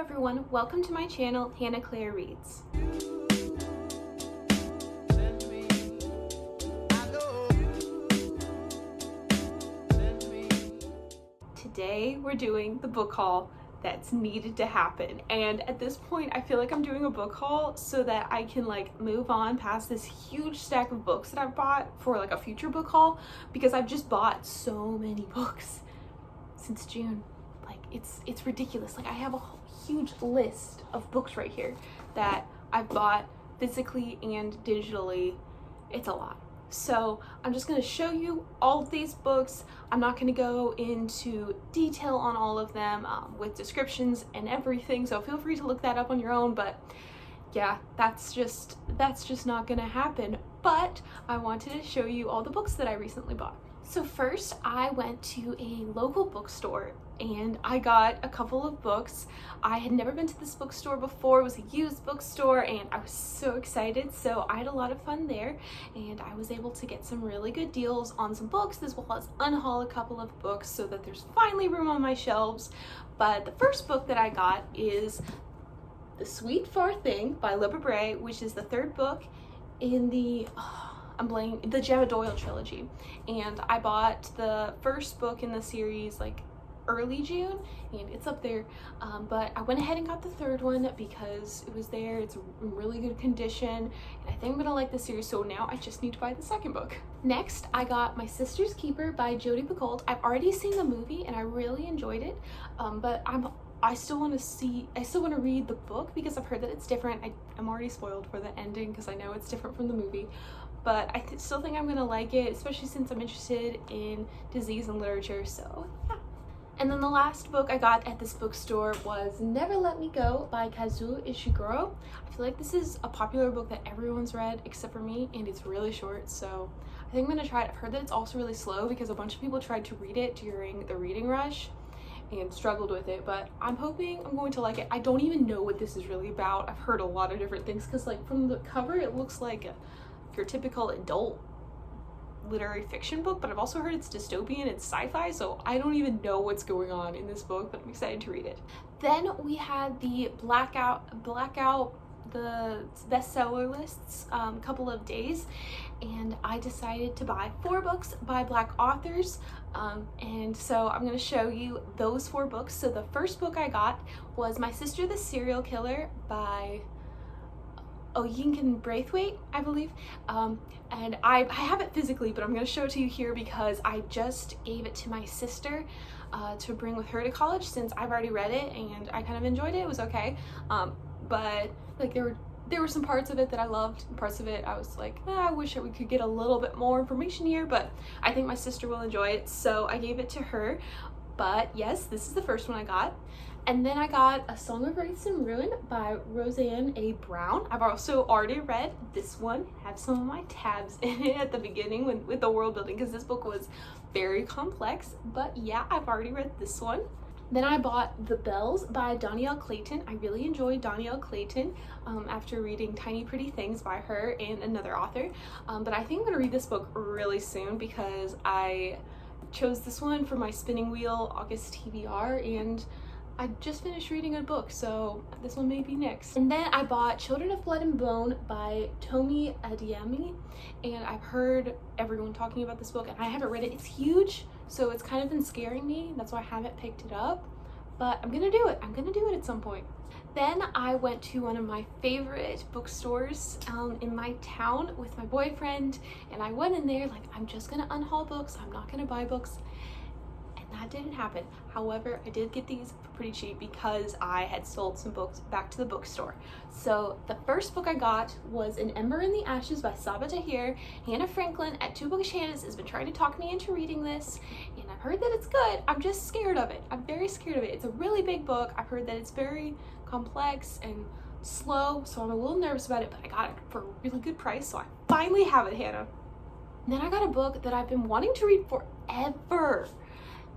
everyone, welcome to my channel, Hannah Claire Reads. Today we're doing the book haul that's needed to happen, and at this point I feel like I'm doing a book haul so that I can move on past this huge stack of books that I've bought for a future book haul, because I've just bought so many books since June. It's ridiculous. I have a huge list of books right here that I've bought physically and digitally. It's a lot. So I'm just going to show you all of these books. I'm not going to go into detail on all of them with descriptions and everything, so feel free to look that up on your own, but yeah, that's just not going to happen. But I wanted to show you all the books that I recently bought. So first, I went to a local bookstore and I got a couple of books. I had never been to this bookstore before. It was a used bookstore and I was so excited. So I had a lot of fun there and I was able to get some really good deals on some books, as well as unhaul a couple of books so that there's finally room on my shelves. But the first book that I got is The Sweet Far Thing by Eva Grace, which is the third book in the the Gemma Doyle trilogy, and I bought the first book in the series early June and it's up there, but I went ahead and got the third one because it was there. It's in really good condition and I think I'm gonna like the series, so now I just need to buy the second book. Next, I got My Sister's Keeper by Jodi Picoult. I've already seen the movie and I really enjoyed it, but I still want to read the book because I've heard that it's different. I'm already spoiled for the ending because I know it's different from the movie, but I still think I'm going to like it, especially since I'm interested in disease and literature, so yeah. And then the last book I got at this bookstore was Never Let Me Go by Kazuo Ishiguro. I feel like this is a popular book that everyone's read except for me, and it's really short, so I think I'm going to try it. I've heard that it's also really slow because a bunch of people tried to read it during the reading rush and struggled with it, but I'm hoping I'm going to like it. I don't even know what this is really about. I've heard a lot of different things because from the cover it looks like your typical adult literary fiction book, but I've also heard it's dystopian, it's sci-fi, so I don't even know what's going on in this book, but I'm excited to read it. Then we had the Blackout the bestseller lists couple of days, and I decided to buy 4 books by Black authors, and so I'm going to show you those 4 books. So the first book I got was My Sister the Serial Killer by Oyinkan Braithwaite, I believe, and I have it physically, but I'm going to show it to you here because I just gave it to my sister to bring with her to college, since I've already read it and I kind of enjoyed it. It was okay, but there were some parts of it that I loved, and parts of it I was like, I wish we could get a little bit more information here, but I think my sister will enjoy it, so I gave it to her. But yes, this is the first one I got. And then I got A Song of Wraiths and Ruin by Roseanne A. Brown. I've also already read this one. I have some of my tabs in it at the beginning with the world building because this book was very complex, but yeah, I've already read this one. Then I bought The Bells by Danielle Clayton. I really enjoyed Danielle Clayton after reading Tiny Pretty Things by her and another author, but I think I'm gonna read this book really soon because I chose this one for my spinning wheel August TBR, and I just finished reading a book, so this one may be next. And then I bought Children of Blood and Bone by Tomi Adeyemi, and I've heard everyone talking about this book and I haven't read it. It's huge, so it's kind of been scaring me. That's why I haven't picked it up, but I'm gonna do it. I'm gonna do it at some point. Then I went to one of my favorite bookstores in my town with my boyfriend, and I went in there I'm just gonna unhaul books, I'm not gonna buy books. That didn't happen. However, I did get these for pretty cheap because I had sold some books back to the bookstore. So the first book I got was An Ember in the Ashes by Sabaa Tahir. Hannah Franklin at Two Bookish Hannahs has been trying to talk me into reading this, and I've heard that it's good. I'm just scared of it. I'm very scared of it. It's a really big book. I've heard that it's very complex and slow, so I'm a little nervous about it, but I got it for a really good price, so I finally have it, Hannah. And then I got a book that I've been wanting to read forever,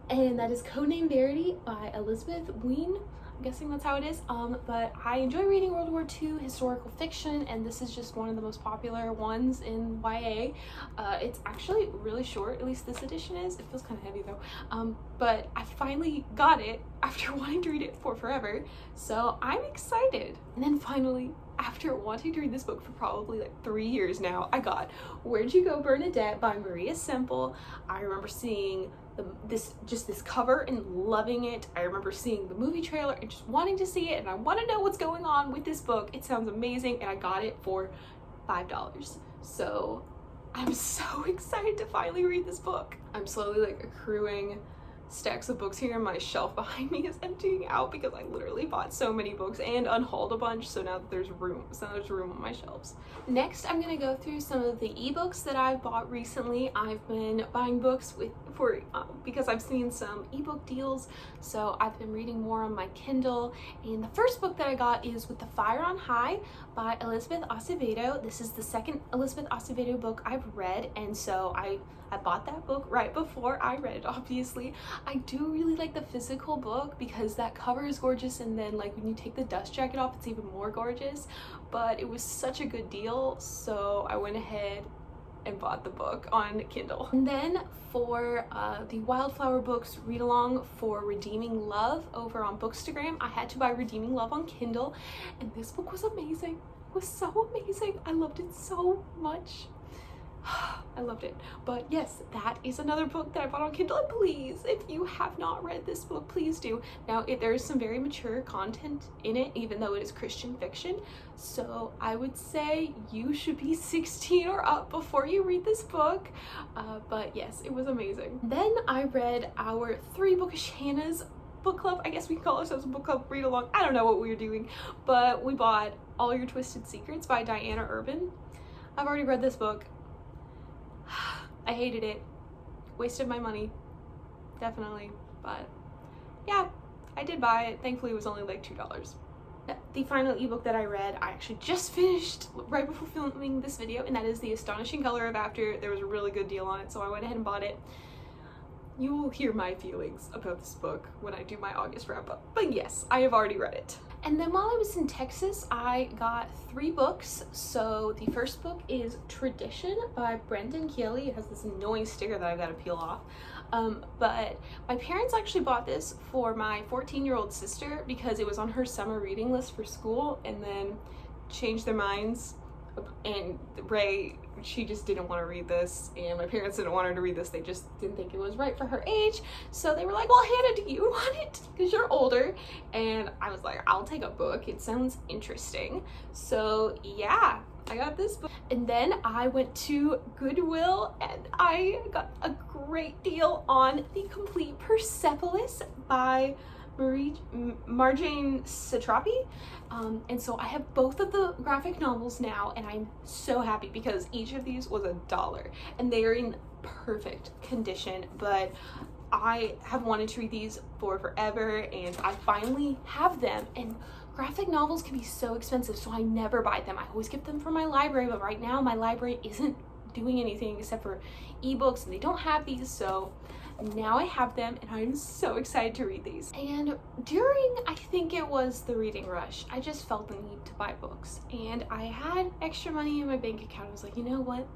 and that is Codename Verity by Elizabeth Wein. I'm guessing that's how it is. But I enjoy reading World War II historical fiction, and this is just one of the most popular ones in YA. It's actually really short, at least this edition is. It feels kind of heavy though. But I finally got it after wanting to read it for forever, so I'm excited. And then finally, after wanting to read this book for probably like 3 years now, I got Where'd You Go, Bernadette by Maria Semple. I remember seeing this cover and loving it. I remember seeing the movie trailer and just wanting to see it, and I want to know what's going on with this book. It sounds amazing, and I got it for $5. So I'm so excited to finally read this book. I'm slowly like accruing stacks of books here, and my shelf behind me is emptying out because I literally bought so many books and unhauled a bunch, so now that there's room on my shelves. Next, I'm gonna go through some of the ebooks that I've bought recently. I've been buying books because I've seen some ebook deals, so I've been reading more on my Kindle, and the first book that I got is With the Fire on High by Elizabeth Acevedo. This is the second Elizabeth Acevedo book I've read, and so I bought that book right before I read it, obviously. I do really like the physical book because that cover is gorgeous, and then like when you take the dust jacket off, it's even more gorgeous. But it was such a good deal, so I went ahead and bought the book on Kindle. And then for the Wildflower Books read along for Redeeming Love over on Bookstagram, I had to buy Redeeming Love on Kindle, and this book was amazing. It was so amazing. I loved it so much. I loved it. But yes, that is another book that I bought on Kindle, and please, if you have not read this book, please do. Now, there is some very mature content in it, even though it is Christian fiction, so I would say you should be 16 or up before you read this book. But yes, it was amazing. Then I read our 3 Bookish Hannahs book club. I guess we can call ourselves a book club read along. I don't know what we were doing, but we bought All Your Twisted Secrets by Diana Urban. I've already read this book. I hated it. Wasted my money. Definitely. But yeah, I did buy it. Thankfully, it was only like $2. The final ebook that I read, I actually just finished right before filming this video, and that is The Astonishing Color of After. There was a really good deal on it, so I went ahead and bought it. You will hear my feelings about this book when I do my August wrap-up. But yes, I have already read it. And then while I was in Texas, I got 3 books. So the first book is Tradition by Brendan Keeley. It has this annoying sticker that I've got to peel off. But my parents actually bought this for my 14-year-old sister because it was on her summer reading list for school, and then changed their minds. And Ray, she just didn't want to read this, and my parents didn't want her to read this. They just didn't think it was right for her age, so they were like, well, Hannah, do you want it? Because you're older. And I was like, I'll take a book. It sounds interesting. So yeah, I got this book. And then I went to Goodwill, and I got a great deal on The Complete Persepolis by Marjane Satrapi. And so I have both of the graphic novels now, and I'm so happy because each of these was $1 and they are in perfect condition. But I have wanted to read these for forever, and I finally have them. And graphic novels can be so expensive, so I never buy them. I always get them from my library, but right now my library isn't doing anything except for ebooks, and they don't have these, so now I have them, and I'm so excited to read these. And during, I think it was the reading rush, I just felt the need to buy books, and I had extra money in my bank account. I was like, you know what?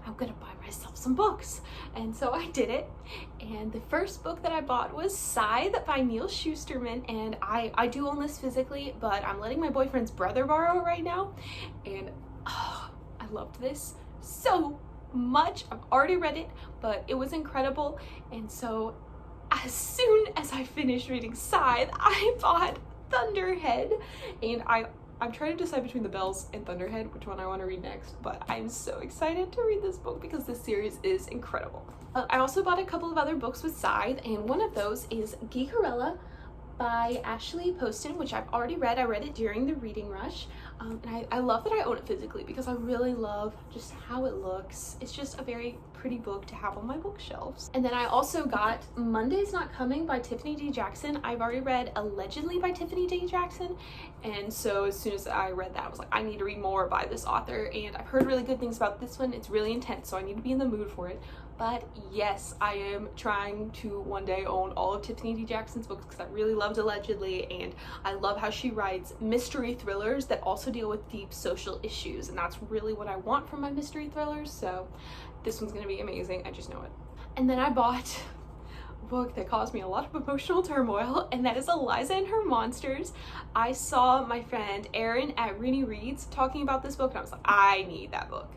I'm gonna buy myself some books. And so I did it. And the first book that I bought was Scythe by Neil Shusterman. And I do own this physically, but I'm letting my boyfriend's brother borrow it right now. And I loved this so much. I've already read it, but it was incredible. And so as soon as I finished reading Scythe, I bought Thunderhead, and I'm trying to decide between The Bells and Thunderhead which one I want to read next, but I'm so excited to read this book because this series is incredible. I also bought a couple of other books with Scythe, and one of those is Geekerella by Ashley Poston, which I've already read. I read it during the reading rush, and I love that I own it physically because I really love just how it looks. It's just a very pretty book to have on my bookshelves. And then I also got Monday's Not Coming by Tiffany D. Jackson. I've already read Allegedly by Tiffany D. Jackson, and so as soon as I read that, I was like, I need to read more by this author, and I've heard really good things about this one. It's really intense, so I need to be in the mood for it. But yes, I am trying to one day own all of Tiffany D. Jackson's books because I really loved Allegedly, and I love how she writes mystery thrillers that also deal with deep social issues, and that's really what I want from my mystery thrillers, so this one's gonna be amazing, I just know it. And then I bought a book that caused me a lot of emotional turmoil, and that is Eliza and Her Monsters. I saw my friend Erin at Rooney Reads talking about this book, and I was like, I need that book.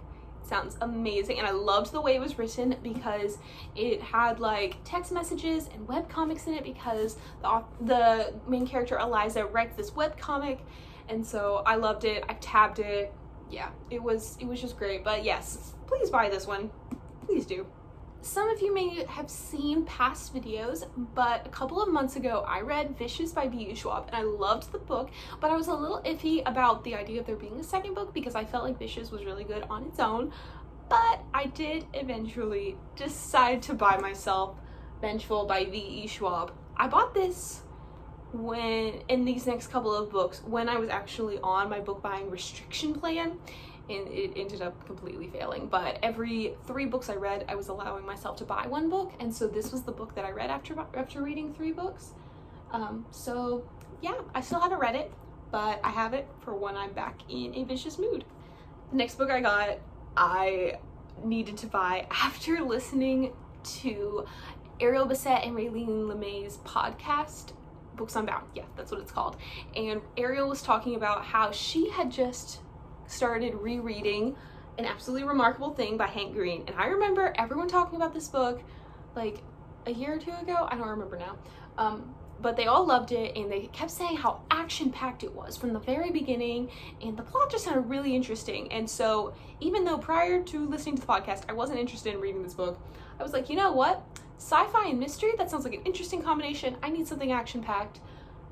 Sounds amazing, and I loved the way it was written because it had like text messages and web comics in it because the main character Eliza writes this web comic, and so I loved it. I tabbed it. Yeah, it was just great. But yes, please buy this one, please do. Some of you may have seen past videos, but a couple of months ago I read Vicious by B.U. Schwab, and I loved the book, but I was a little iffy about the idea of there being a second book because I felt like Vicious was really good on its own. But I did eventually decide to buy myself Vengeful by V.E. Schwab. I bought this in these next couple of books when I was actually on my book buying restriction plan, and it ended up completely failing. But every 3 books I read, I was allowing myself to buy 1 book, and so this was the book that I read after reading 3 books. So yeah, I still haven't read it, but I have it for when I'm back in a vicious mood. The next book I got, I needed to buy after listening to Ariel Bissett and Raylene LeMay's podcast, Books Unbound. Yeah, that's what it's called. And Ariel was talking about how she had just started rereading An Absolutely Remarkable Thing by Hank Green, and I remember everyone talking about this book like a year or 2 ago, I don't remember now, but they all loved it, and they kept saying how action-packed it was from the very beginning, and the plot just sounded really interesting. And so even though prior to listening to the podcast I wasn't interested in reading this book, I was like, you know what, sci-fi and mystery, that sounds like an interesting combination. I need something action-packed.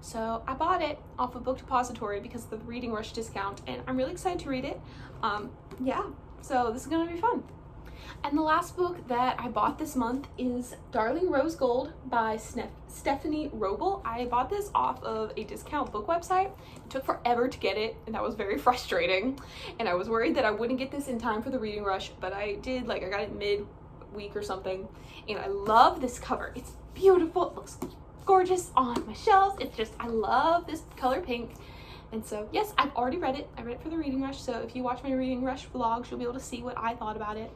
So I bought it off of Book Depository because of the Reading Rush discount, and I'm really excited to read it. Yeah, so this is gonna be fun. And the last book that I bought this month is Darling Rose Gold by Stephanie Roble. I bought this off of a discount book website. It took forever to get it, and that was very frustrating. And I was worried that I wouldn't get this in time for the Reading Rush, but I did. Like, I got it mid-week or something, and I love this cover. It's beautiful. It looks gorgeous on my shelves. It's just, I love this color pink. And so yes, I've already read it. I read it for the Reading Rush, so if you watch my Reading Rush vlogs, you'll be able to see what I thought about it.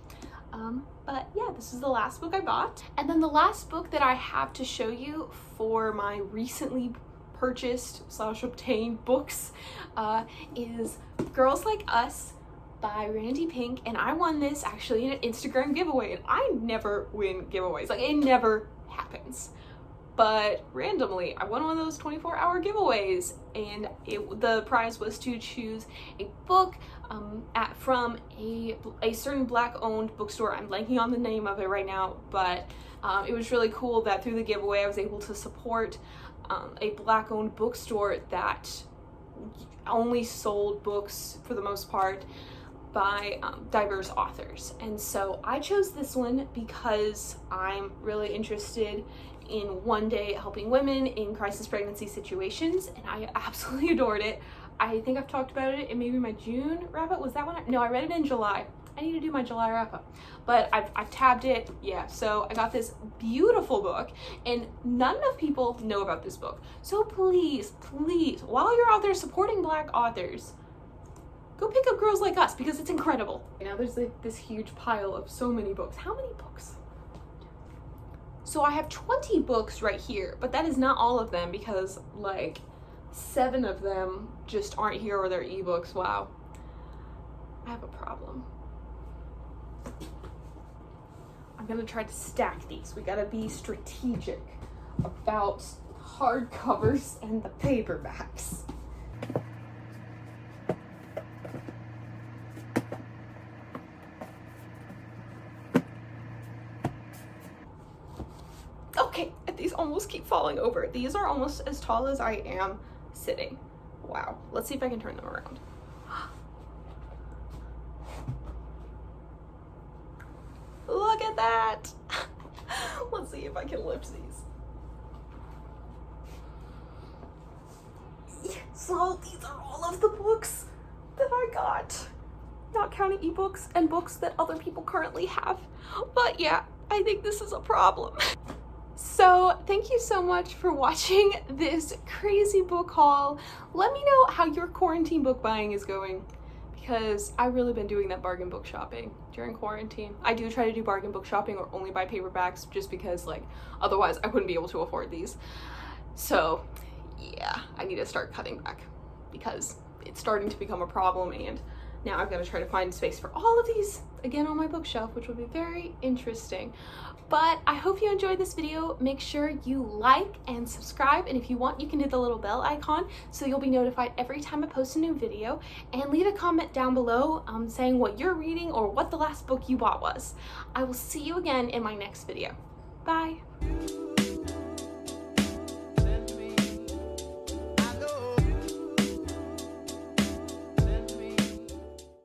But yeah, this is the last book I bought. And then the last book that I have to show you for my recently purchased / obtained books is Girls Like Us by Randy Pink, and I won this actually in an Instagram giveaway, and I never win giveaways, like it never happens. But randomly, I won one of those 24-hour giveaways, and the prize was to choose a book from a certain Black-owned bookstore. I'm blanking on the name of it right now, but it was really cool that through the giveaway I was able to support a Black-owned bookstore that only sold books, for the most part, by diverse authors. And so I chose this one because I'm really interested in one day helping women in crisis pregnancy situations, and I absolutely adored it. I think I've talked about it in maybe my June wrap-up. Was that one? No, I read it in July. I need to do my July wrap-up, but I've tabbed it. Yeah, so I got this beautiful book, and none of people know about this book. So please, while you're out there supporting Black authors, go pick up Girls Like Us because it's incredible. Now there's like this huge pile of so many books. How many books? So I have 20 books right here, but that is not all of them because like 7 of them just aren't here or they're ebooks. Wow. I have a problem. I'm gonna try to stack these. We gotta be strategic about hardcovers and the paperbacks. Okay, these almost keep falling over. These are almost as tall as I am sitting. Wow. Let's see if I can turn them around. Look at that. Let's see if I can lift these. So these are all of the books that I got, not counting ebooks and books that other people currently have. But yeah, I think this is a problem. So thank you so much for watching this crazy book haul. Let me know how your quarantine book buying is going, because I've really been doing that bargain book shopping during quarantine. I do try to do bargain book shopping or only buy paperbacks, just because like otherwise I wouldn't be able to afford these. So yeah, I need to start cutting back because it's starting to become a problem, and now I've got to try to find space for all of these again on my bookshelf, which will be very interesting. But I hope you enjoyed this video. Make sure you like and subscribe, and if you want, you can hit the little bell icon so you'll be notified every time I post a new video, and leave a comment down below saying what you're reading or what the last book you bought was. I will see you again in my next video. Bye.